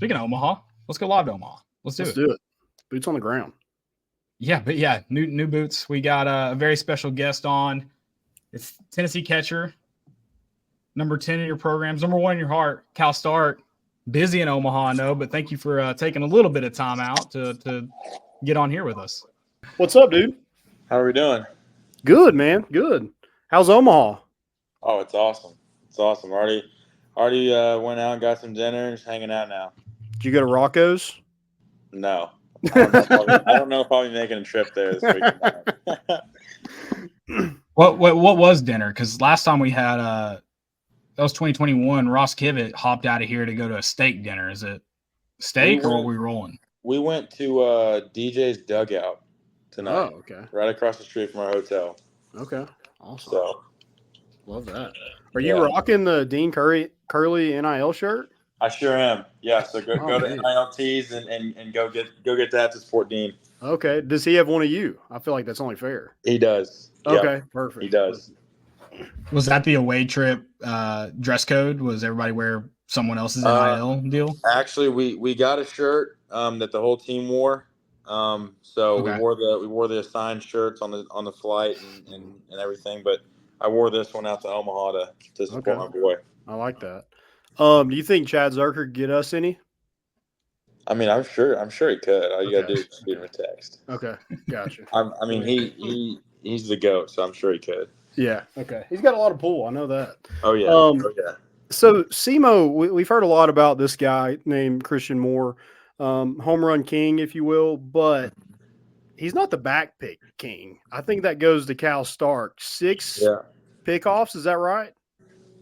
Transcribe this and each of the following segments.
Speaking of Omaha, let's go live to Omaha. Let's do Let's it. do it. Boots on the ground. Yeah, but yeah, new boots. We got a very special guest on. It's Tennessee catcher, number 10 in your programs, number 1 in your heart, Cal Stark. Busy in Omaha, I know, but thank you for taking a little bit of time out to get on here with us. What's up, dude? How are we doing? Good, man. Good. How's Omaha? Oh, it's awesome. It's awesome. Already went out and got some dinner and just hanging out now. Did you go to Rocco's? No. I don't know if I'll be making a trip there this weekend. What was dinner? Because last time we had that was 2021. Ross Kivett hopped out of here to go to a steak dinner. Is it steak or what we rolling? We went to DJ's Dugout tonight. Oh, okay. Right across the street from our hotel. Okay. Awesome. So love that. Are you rocking the Dean Curley NIL shirt? I sure am. Yeah. So go to NILTs and go get that to support Dean. Okay. Does he have one of you? I feel like that's only fair. He does. Okay. Yep. Perfect. He does. Was that the away trip dress code? Was everybody wear someone else's NIL deal? Actually, we got a shirt that the whole team wore. So we wore the assigned shirts on the flight and everything. But I wore this one out to Omaha to support my boy. I like that. Do you think Chad Zerker could get us any? I mean, I'm sure he could. All you gotta do is shoot him a text. Okay, gotcha. I mean, he's the GOAT, so I'm sure he could. Yeah. Okay. He's got a lot of pull. I know that. Oh yeah. So SEMO, we've heard a lot about this guy named Christian Moore, home run king, if you will, but he's not the back pick king. I think that goes to Cal Stark. 6 pickoffs, is that right?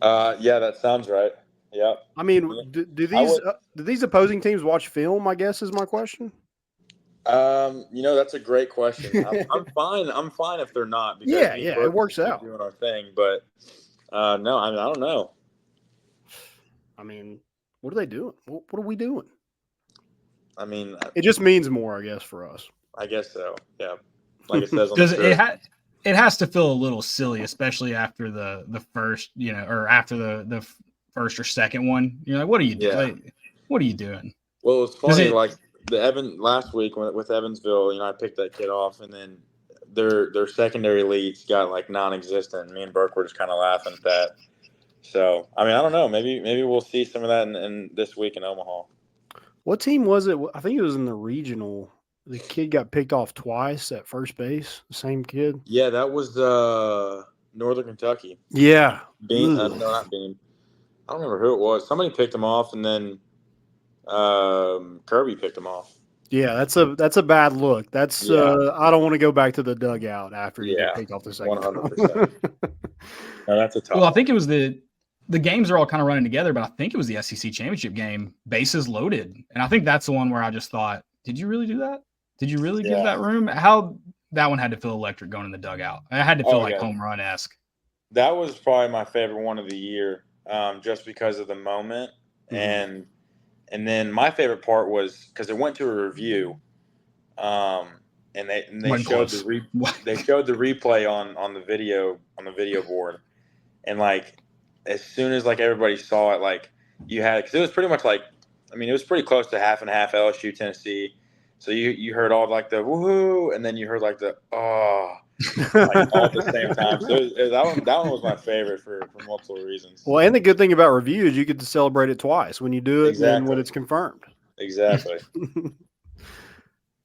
Yeah, that sounds right. Yeah. I mean, do these opposing teams watch film? I guess is my question. That's a great question. I'm fine. I'm fine if they're not. Because it works out. Doing our thing, but no, I mean, I don't know. I mean, what are they doing? What are we doing? I mean, it just means more, I guess, for us. I guess so. Yeah, like it says on the shirt. It has to feel a little silly, especially after the first, or after the first or second one. You're like, what are you doing? Like, what are you doing? Well, it was funny. Like last week with Evansville, I picked that kid off, and then their secondary leads got like non-existent. Me and Burke were just kind of laughing at that. So, I mean, I don't know. Maybe we'll see some of that in this week in Omaha. What team was it? I think it was in the regional. The kid got picked off twice at first base. The same kid. Yeah, that was Northern Kentucky. Yeah. Beam. No, not Beam. I don't remember who it was. Somebody picked him off, and then Kirby picked him off. Yeah, that's a bad look. That's I don't want to go back to the dugout after you get picked off the second. 100%. No, that's a tough. Well, I think it was the games are all kind of running together, but I think it was the SEC championship game, bases loaded, and I think that's the one where I just thought, did you really do that? Did you really give that room? How that one had to feel electric going in the dugout. It had to feel like home run-esque. That was probably my favorite one of the year, just because of the moment. Mm-hmm. And then my favorite part was because it went to a review, and they showed they showed the replay on the video board, and like as soon as like everybody saw it, like you had, because it was pretty much like, I mean, it was pretty close to half and half LSU Tennessee. So you heard all like the woohoo, and then you heard like the like all at the same time. So that one was my favorite for multiple reasons. Well, and the good thing about review is you get to celebrate it twice when you do it and when it's confirmed. Exactly.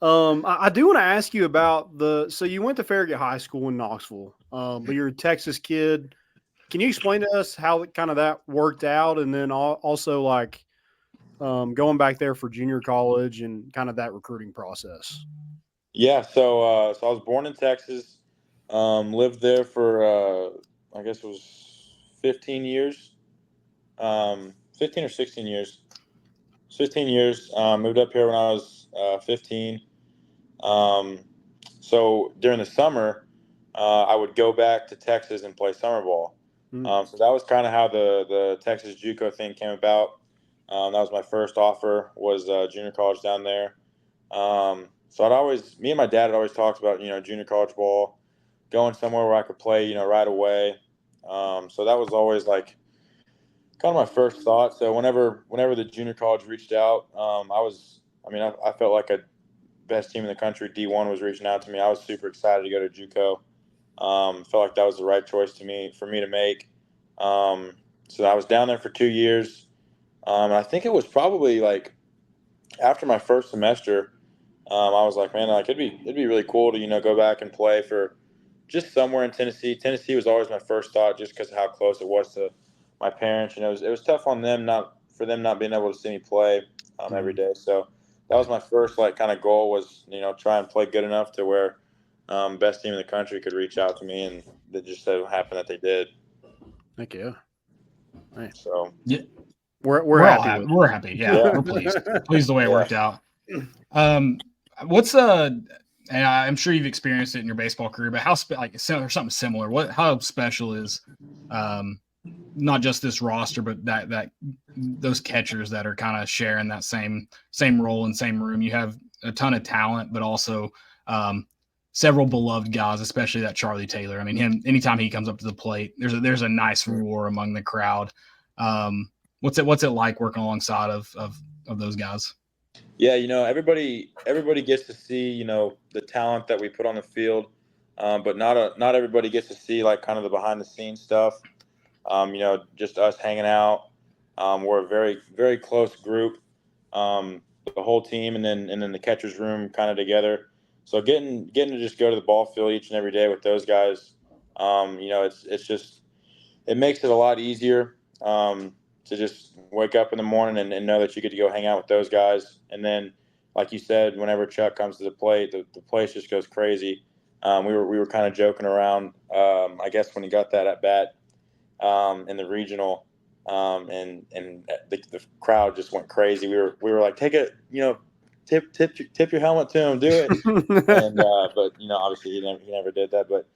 I do want to ask you about so you went to Farragut High School in Knoxville, but you're a Texas kid. Can you explain to us how kind of that worked out, and then also like going back there for junior college and kind of that recruiting process? Yeah, so I was born in Texas, lived there for I guess it was 15 years, 15 or 16 years. 15 years. Moved up here when I was 15. So during the summer, I would go back to Texas and play summer ball. So that was kind of how the Texas JUCO thing came about. That was my first offer, was junior college down there. So me and my dad had always talked about, junior college ball, going somewhere where I could play, right away. So that was always like kind of my first thought. So whenever the junior college reached out, I felt like a best team in the country, D1, was reaching out to me. I was super excited to go to JUCO. Felt like that was the right choice for me to make. So I was down there for 2 years. And I think it was probably like after my first semester, I was like, man, like it'd be really cool to go back and play for just somewhere in Tennessee. Tennessee was always my first thought, just because of how close it was to my parents. It was tough on them not being able to see me play every day. So that was my first like kind of goal, was try and play good enough to where best team in the country could reach out to me, and it just so happened that they did. Heck yeah. Right. So Yeah, We're happy with it. we're happy. Yeah, Yeah. we're pleased the way it Yeah. worked out. What's and I'm sure you've experienced it in your baseball career, but or something similar. How special is, not just this roster, but that those catchers that are kind of sharing that same role and same room? You have a ton of talent, but also several beloved guys, especially that Charlie Taylor. I mean, anytime he comes up to the plate, there's a nice roar among the crowd. What's it like working alongside of those guys? Yeah, everybody gets to see the talent that we put on the field, but not everybody gets to see like kind of the behind the scenes stuff. Just us hanging out. We're a very very close group, the whole team, and then the catcher's room kind of together. So getting to just go to the ball field each and every day with those guys, it's just, it makes it a lot easier, to just wake up in the morning and know that you get to go hang out with those guys. And then, like you said, whenever Chuck comes to the plate, the place just goes crazy. We were kind of joking around, I guess, when he got that at bat in the regional, and the crowd just went crazy. We were like, take it, tip your helmet to him, do it. And but obviously he never did that. But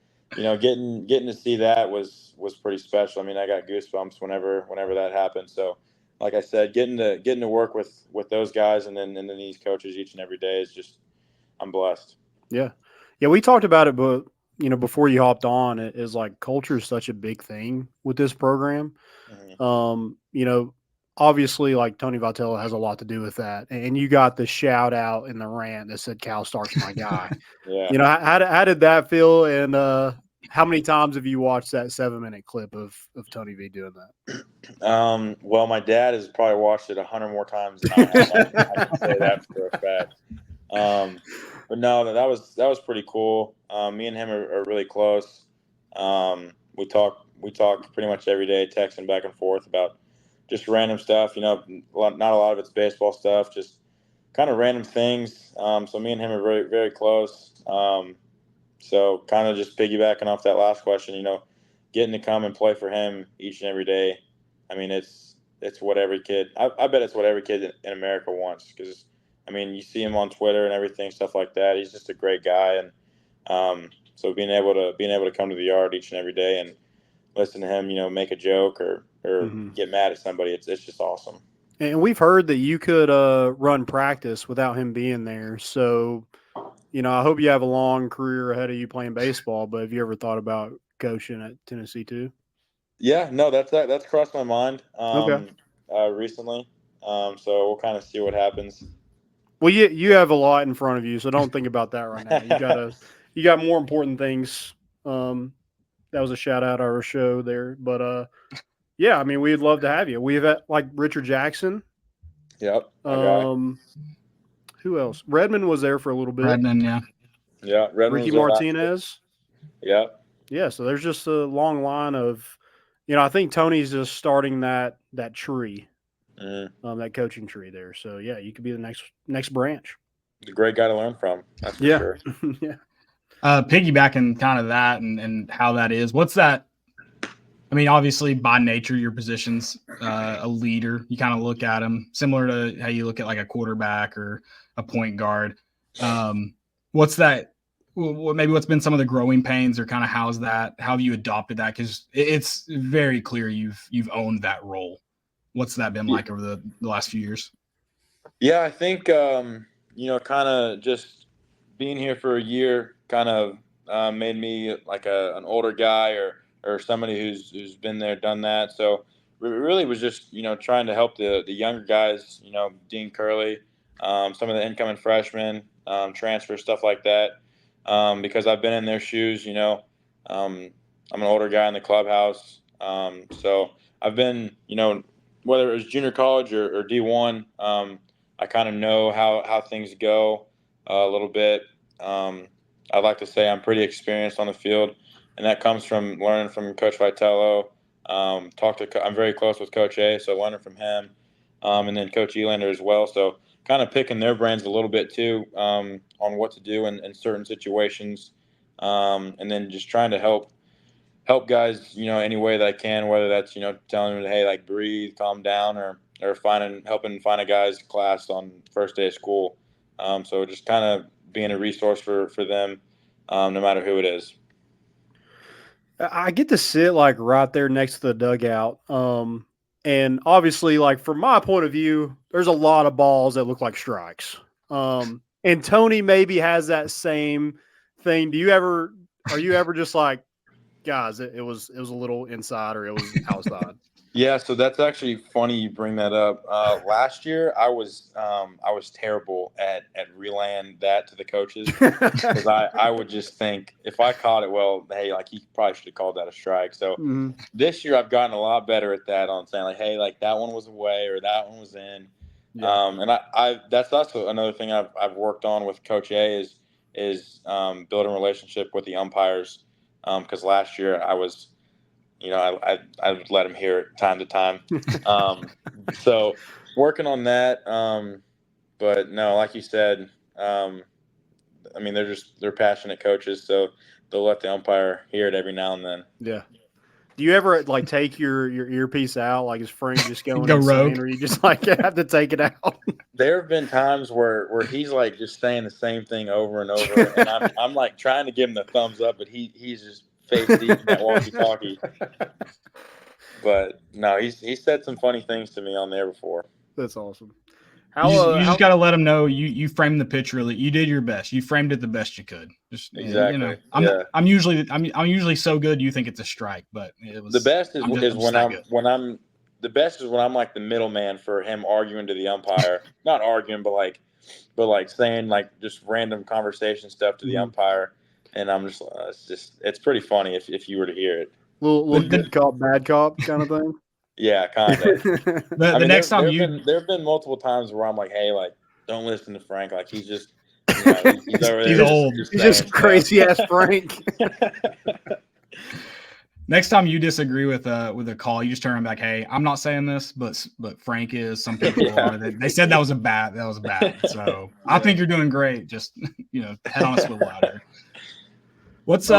getting to see that was pretty special. I mean, I got goosebumps whenever that happened. So, like I said, getting to work with those guys, and then these coaches each and every day is just, I'm blessed. Yeah. Yeah, we talked about it, but before you hopped on, it is like culture is such a big thing with this program. Mm-hmm. Obviously, like Tony Vitello has a lot to do with that. And you got the shout out in the rant that said Cal Stark's my guy. Yeah. How did that feel? And how many times have you watched that 7-minute clip of Tony V doing that? Well, my dad has probably watched it 100 more times than I have. I can say that for a fact. But no, that was pretty cool. Me and him are really close. We talk pretty much every day, texting back and forth about just random stuff. Not a lot of it's baseball stuff, just kind of random things. So me and him are very very close. So kind of just piggybacking off that last question, getting to come and play for him each and every day. I mean, it's what every kid. I bet it's what every kid in America wants, because I mean, you see him on Twitter and everything, stuff like that. He's just a great guy, and so being able to come to the yard each and every day and listen to him, make a joke or get mad at somebody, it's just awesome. And we've heard that you could run practice without him being there. So, I hope you have a long career ahead of you playing baseball, but have you ever thought about coaching at Tennessee too? Yeah, no, that's crossed my mind Okay. recently. So we'll kind of see what happens. Well, you have a lot in front of you, so don't think about that right now. You got more important things. That was a shout out our show there, but yeah, I mean, we'd love to have you. We've had like Richard Jackson. Yep, my guy. Who else? Redmond was there for a little bit. Redmond, yeah. Yeah, Redmond Ricky was there last Martinez. year. Yeah, so there's just a long line of, I think Tony's just starting that tree, that coaching tree there. So yeah, you could be the next branch. He's a great guy to learn from. That's for sure. Yeah. Piggybacking kind of that and how that is. What's that? I mean, obviously, by nature, your position's a leader. You kind of look at them similar to how you look at like a quarterback or a point guard. What's that? Maybe what's been some of the growing pains, or kind of how have you adopted that? Because it's very clear you've owned that role. What's that been like over the last few years? Yeah, I think kind of just being here for a year kind of made me like an older guy, or somebody who's been there, done that. So really was just trying to help the younger guys. Dean Curley, some of the incoming freshmen, transfer stuff like that. Because I've been in their shoes. I'm an older guy in the clubhouse, so I've been whether it was junior college or D1. I kind of know how things go a little bit. I'd like to say I'm pretty experienced on the field, and that comes from learning from Coach Vitello. I'm very close with Coach A, so learning from him, and then Coach Elander as well. So kind of picking their brains a little bit too, on what to do in certain situations, and then just trying to help guys, any way that I can, whether that's, telling them, hey, like breathe, calm down, or helping find a guy's class on first day of school. So just kind of being a resource for them, no matter who it is. I get to sit like right there next to the dugout. And obviously, like from my point of view, there's a lot of balls that look like strikes. And Tony maybe has that same thing. Are you ever just like, guys, it was a little inside or it was outside? Yeah, so that's actually funny you bring that up. Last year, I was terrible at relaying that to the coaches, because I would just think if I caught it, well, hey, like he probably should have called that a strike. So this year I've gotten a lot better at that, on saying like, hey, like that one was away or that one was in. Yeah. And I that's also another thing I've worked on with Coach A is building a relationship with the umpires, because last year I was. I would let him hear it time to time. So working on that. But no, like you said, I mean, they're passionate coaches, so they'll let the umpire hear it every now and then. Yeah. Do you ever like take your earpiece out? Like is Frank just going Go insane, rogue. or you just like have to take it out? There have been times where he's like just saying the same thing over and over, and I'm like trying to give him the thumbs up, but he's just face deep in that walkie-talkie. But no, he's said some funny things to me on there before. That's awesome. You just got to let them know you framed the pitch really. You did your best. You framed it the best you could. Just Exactly. I'm usually so good. You think it's a strike, but it was the best is when I'm like the middleman for him arguing to the umpire. Not arguing, but like saying like just random conversation stuff to the umpire, and I'm just it's pretty funny if you were to hear it. Little good cop, bad cop kind of thing. Yeah, kind of. The next time there have been multiple times where I'm like, hey, like don't listen to Frank. Like he's just he's over there. He's old. He's just crazy ass Frank. Next time you disagree with a call, you just turn them back. Hey, I'm not saying this, but Frank is. Some people are. They said that was bad. So I think you're doing great. Just head on a swivel out here. What's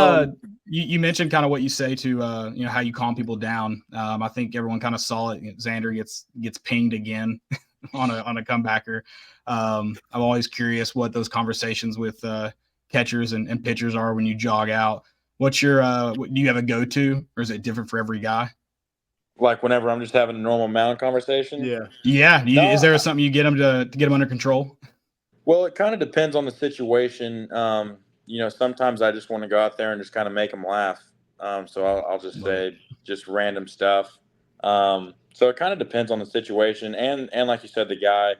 you mentioned kind of what you say to how you calm people down. I think everyone kind of saw it. Xander gets pinged again on a comebacker. I'm always curious what those conversations with catchers and pitchers are when you jog out. What's your do you have a go-to, or is it different for every guy? Like whenever I'm just having a normal mound conversation. Yeah. Is there something you get them to get them under control? Well, it kind of depends on the situation. Sometimes I just want to go out there and just kind of make them laugh. So I'll just say just random stuff. So it kind of depends on the situation and like you said, the guy,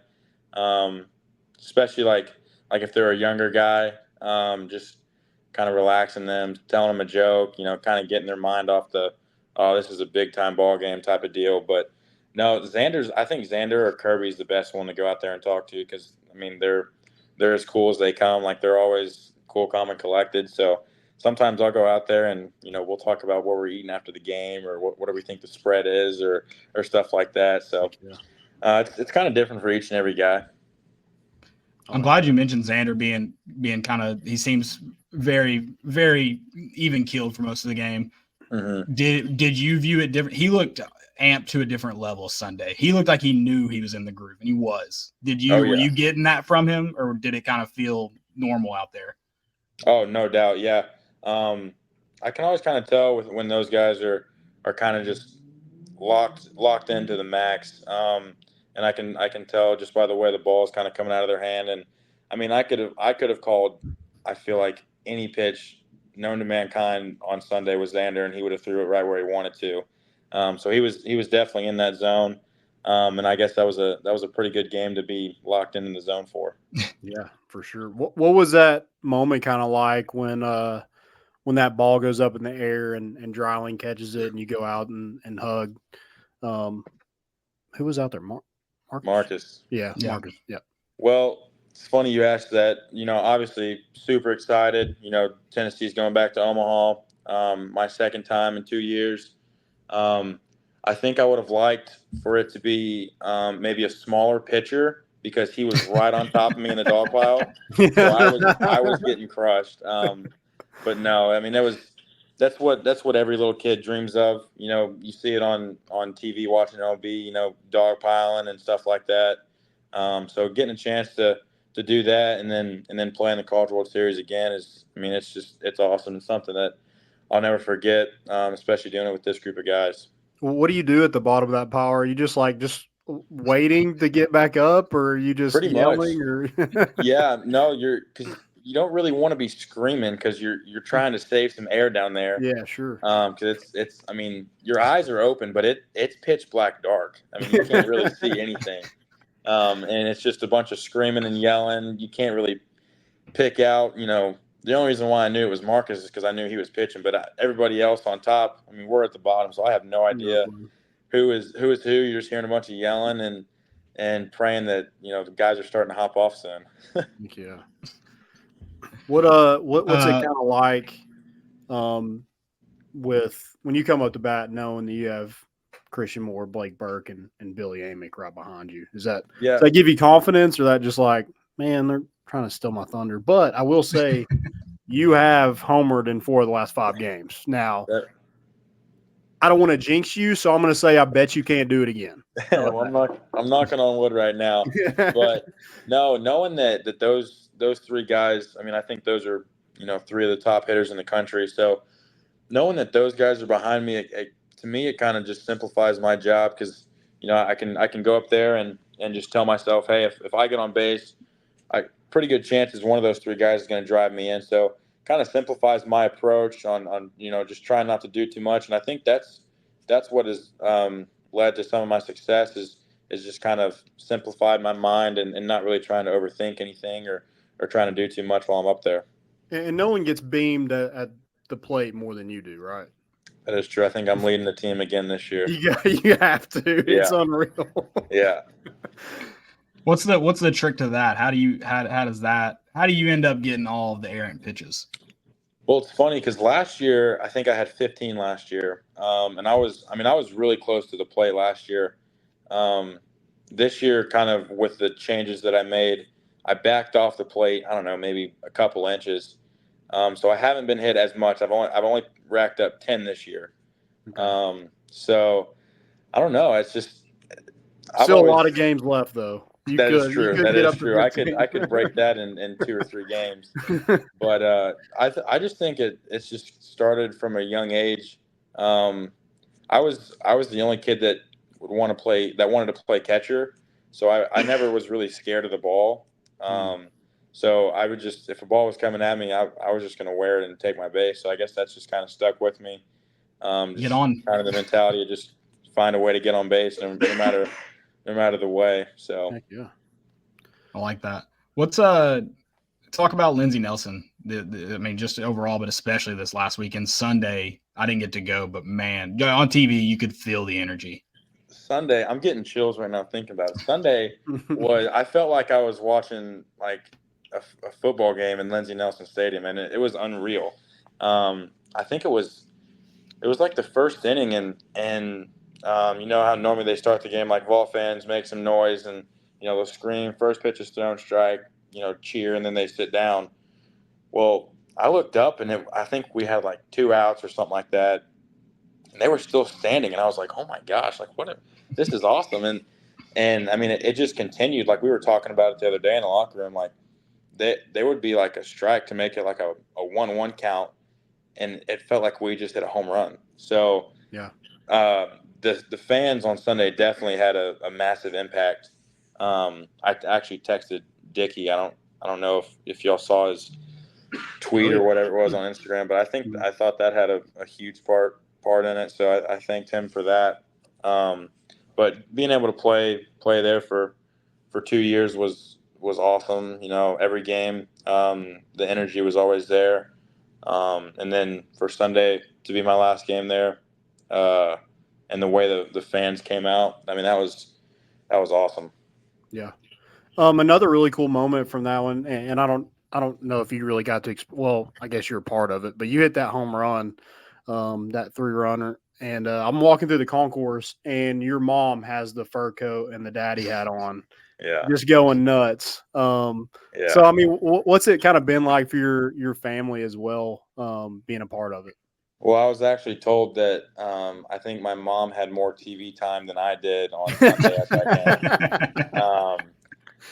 especially like if they're a younger guy, just kind of relaxing them, telling them a joke, kind of getting their mind off the, oh, this is a big time ball game type of deal. But no, I think Xander or Kirby's the best one to go out there and talk to, because I mean they're as cool as they come. Like they're always cool, calm, and collected. So sometimes I'll go out there and we'll talk about what we're eating after the game, or what do we think the spread is, or stuff like that. So it's kind of different for each and every guy. I'm glad you mentioned Xander being kind of, he seems very, very even keeled for most of the game. Mm-hmm. Did you view it different? He looked amped to a different level Sunday. He looked like he knew he was in the groove, and he was. Were you getting that from him, or did it kind of feel normal out there? Oh, no doubt. Yeah. I can always kind of tell when those guys are kind of just locked into the max. And I can tell just by the way the ball is kind of coming out of their hand. And I mean, I could have called, I feel like, any pitch known to mankind on Sunday was Xander, and he would have threw it right where he wanted to. So he was definitely in that zone. And I guess that was a pretty good game to be locked in the zone for. Yeah, for sure. What was that moment kind of like when that ball goes up in the air and Dryling catches it and you go out and hug? Who was out there? Marcus? Marcus. Yeah, Yeah. Marcus. Yeah. Well, it's funny you asked that. Obviously super excited. Tennessee's going back to Omaha. My second time in 2 years. I think I would have liked for it to be maybe a smaller pitcher because he was right on top of me in the dog pile. So I was getting crushed. But no, I mean that's what every little kid dreams of. You see it on TV watching MLB, dog piling and stuff like that. So getting a chance to do that and then playing the College World Series again it's awesome. It's something that I'll never forget, especially doing it with this group of guys. What do you do at the bottom of that pile? Are you just waiting to get back up, or are you just Pretty much. yelling? Or Yeah, no, because you don't really want to be screaming because you're trying to save some air down there. Yeah, sure. Because it's I mean your eyes are open, but it's pitch black dark. I mean you can't really see anything, and it's just a bunch of screaming and yelling. You can't really pick out. The only reason why I knew it was Marcus is because I knew he was pitching, but everybody else on top. I mean we're at the bottom, so I have no idea who is who. You're just hearing a bunch of yelling and praying that the guys are starting to hop off soon. Yeah. What's it kind of like with when you come up to bat knowing that you have Christian Moore, Blake Burke, and Billy Amick right behind you? Does that give you confidence, or that just like, man, they're trying to steal my thunder? But I will say you have homered in 4 of the last 5 games. Now, I don't want to jinx you, so I'm going to say I bet you can't do it again. Well, I'm knocking on wood right now, but no, knowing that those 3 guys, I mean, I think those are 3 of the top hitters in the country. So knowing that those guys are behind me, to me, it kind of just simplifies my job because I can go up there and just tell myself, hey, if I get on base, pretty good chances one of those 3 guys is going to drive me in. So kind of simplifies my approach on just trying not to do too much, and I think that's what has led to some of my success is just kind of simplified my mind and not really trying to overthink anything or trying to do too much while I'm up there. And no one gets beamed at the plate more than you do, right? That is true. I think I'm leading the team again this year. You have to. Yeah. It's unreal. Yeah. What's the trick to that? How do you end up getting all of the errant pitches? Well, it's funny because last year I think I had 15 last year, and I was really close to the plate last year. This year, kind of with the changes that I made, I backed off the plate. I don't know, maybe a couple inches. So I haven't been hit as much. I've only racked up 10 this year. Okay. So I don't know. It's just Still a lot of games left, though. That is true. That is true. I could break that in 2 or 3 games, but I just think it's just started from a young age. I was the only kid that wanted to play catcher, so I never was really scared of the ball. So I would just, if a ball was coming at me, I was just going to wear it and take my base. So I guess that's just kind of stuck with me. Get on. Kind of the mentality of just find a way to get on base, no matter the way. So Heck yeah, I like that. What's talk about Lindsey Nelson? I mean, just overall, but especially this last weekend, Sunday. I didn't get to go, but man, on TV you could feel the energy. Sunday, I'm getting chills right now thinking about it. Sunday I felt like I was watching like a football game in Lindsey Nelson Stadium, and it was unreal. I think it was like the first inning, and you know how normally they start the game like Vol fans make some noise and they'll scream, first pitch is thrown, strike, cheer, and then they sit down. Well, I looked up and I think we had like 2 outs or something like that, and they were still standing, and I was like, oh my gosh, like this is awesome. And I mean it just continued. Like we were talking about it the other day in the locker room, like they would be like a strike to make it like a 1-1 count, and it felt like we just hit a home run. So yeah. The fans on Sunday definitely had a massive impact. I actually texted Dickie. I don't know if y'all saw his tweet or whatever it was on Instagram, but I thought that had a huge part part in it. So I thanked him for that. But being able to play there for 2 years was awesome. Every game, the energy was always there. And then for Sunday to be my last game there, and the way the fans came out, I mean, that was awesome. Yeah. Another really cool moment from that one, and I don't know if you really got to. Well, I guess you're a part of it, but you hit that home run, that 3-runner, and I'm walking through the concourse, and your mom has the fur coat and the daddy hat on, Yeah. just going nuts. Yeah. So I mean, what's it kind of been like for your family as well, being a part of it? Well, I was actually told that I think my mom had more TV time than I did on Sunday at that game.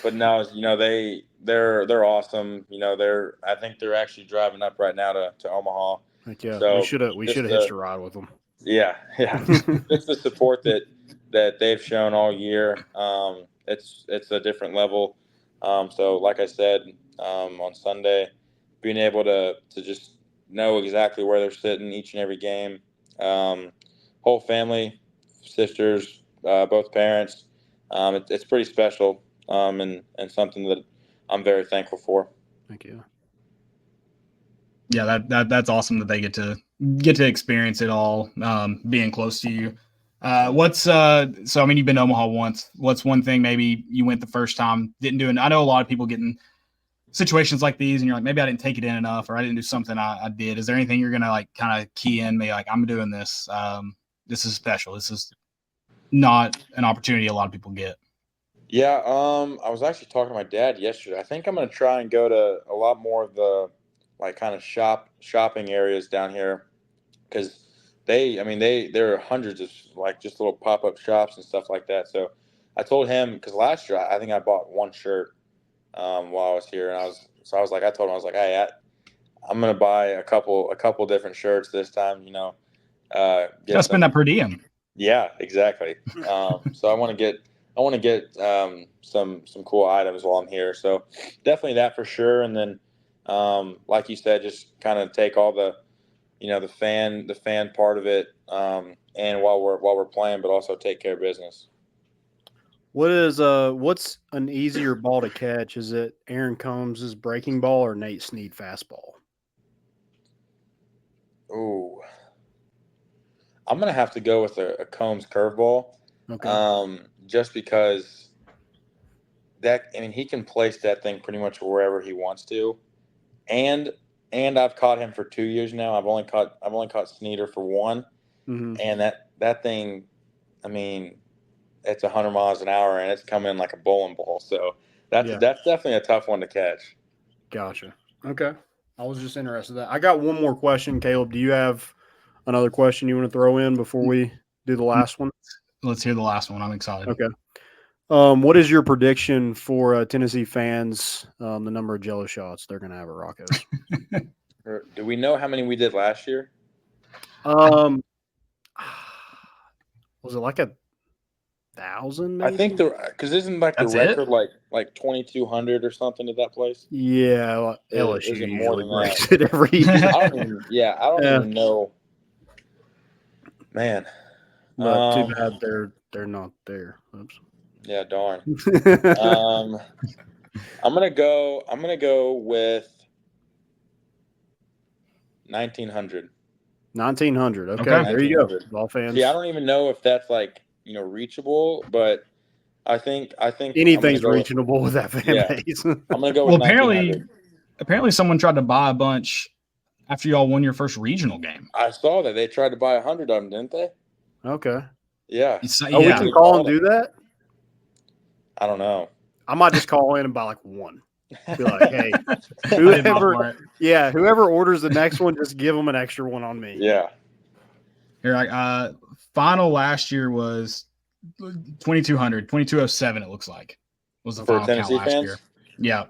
But no, they're awesome. I think they're actually driving up right now to Omaha. Like, yeah, So we just should have hitched a ride with them. Yeah. Just the support that they've shown all year. It's a different level. So like I said, on Sunday, being able to just know exactly where they're sitting each and every game. Whole family, sisters, both parents. It's pretty special, and something that I'm very thankful for. Thank you. Yeah, that's awesome that they get to experience it all, being close to you. So I mean, you've been to Omaha once. What's one thing maybe you went the first time, didn't do? And I know a lot of people get in situations like these, and you're like, maybe I didn't take it in enough, or I didn't do something I did. Is there anything you're gonna like kind of key in me, like, I'm doing this? This is special. This is not an opportunity a lot of people get. Yeah, I was actually talking to my dad yesterday. I think I'm gonna try and go to a lot more of the like kind of shopping areas down here, because there are hundreds of like just little pop-up shops and stuff like that. So I told him, because last year I think I bought one shirt while I was here, and I told him, I was like, hey, I'm gonna buy a couple different shirts this time. Gotta spend that per diem. Yeah, exactly. So I want to get some cool items while I'm here. So definitely that for sure. And then, like you said, just kind of take all the the fan part of it, and while we're playing, but also take care of business. What's an easier ball to catch? Is it Aaron Combs' breaking ball or Nate Snead fastball? Ooh, I'm gonna have to go with a Combs curveball, Okay. just because he can place that thing pretty much wherever he wants to, and I've caught him for 2 years now. I've only caught Sneeder for one, Mm-hmm. and that thing, I mean, it's 100 miles an hour and it's coming like a bowling ball. So that's Yeah. definitely a tough one to catch. Gotcha. Okay. I was just interested in that. I got one more question, Caleb. Do you have another question you want to throw in before we do the last one? Let's hear the last one. I'm excited. Okay. What is your prediction for Tennessee fans? The number of Jello shots they're going to have at Rocco's. Do we know how many we did last year? Was it like 1,000? Maybe? I think because isn't like That's the record it? like 2,200 or something at that place? Yeah, Or LSU is it more usually than breaks that? it every year. I don't even know. Man, But too bad they're not there. Oops. yeah, darn. I'm gonna go with 1,900. 1,900. Okay, Okay. there you go. 1,900. Ball fans. See, I don't even know if that's like reachable, but I think I'm gonna Anything's go reachable with that fan yeah. base. I'm gonna go Well, with 1,900. apparently someone tried to buy a bunch after y'all won your first regional game. I saw that they tried to buy 100 of them, didn't they? Okay. Yeah. Oh, we can call and do that? I don't know. I might just call in and buy like one. Be like, hey, whoever orders the next one, just give them an extra one on me. Yeah. Here, final last year was 2,200, 2,207. It looks like was the final Tennessee count last fans? year. Yeah.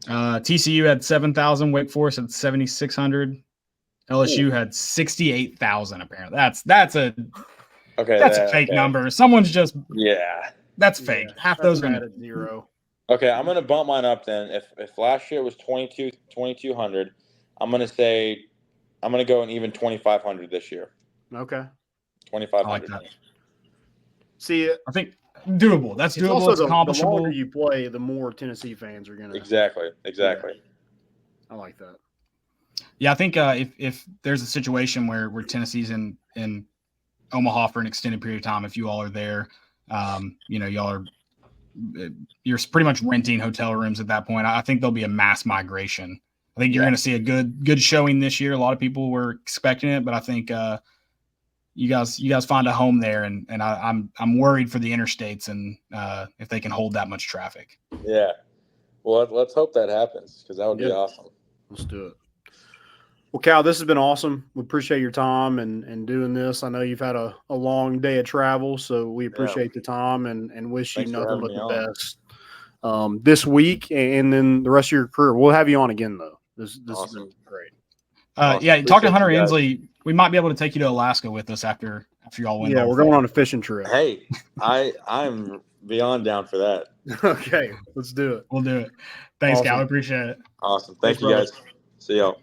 TCU had 7,000. Wake Forest had 7,600. LSU had 68,000. Apparently, that's a fake number. Someone's just that's fake. Half those are at 0. Okay, I'm gonna bump mine up then. If last year was 2,200, I'm gonna say I'm gonna go an even 2,500 this year. Okay. 2,500. I like that. See, I think doable. That's it's doable. also It's the accomplishable. longer you play, the more Tennessee fans are gonna. Exactly. I like that. Yeah, I think if there's a situation where Tennessee's in Omaha for an extended period of time, if you all are there, you're pretty much renting hotel rooms at that point. I think there'll be a mass migration. I think you're going to see a good showing this year. A lot of people were expecting it, but I think you guys find a home there, and I'm worried for the interstates and if they can hold that much traffic. Yeah. Well, let's hope that happens because that would be awesome. Let's do it. Well, Cal, this has been awesome. We appreciate your time and doing this. I know you've had a long day of travel, so we appreciate the time and wish Thanks you for nothing having but me the on. best this week and then the rest of your career. We'll have you on again, though. This has Awesome. been great. Awesome. Yeah, talk to Appreciate Hunter you guys. Inslee. We might be able to take you to Alaska with us after y'all win. Yeah, we're going on a fishing trip. Hey, I'm beyond down for that. Okay, let's do it. We'll do it. Thanks, Awesome. Cal. I appreciate it. Awesome. Thanks, Thank you, brother. guys. See y'all.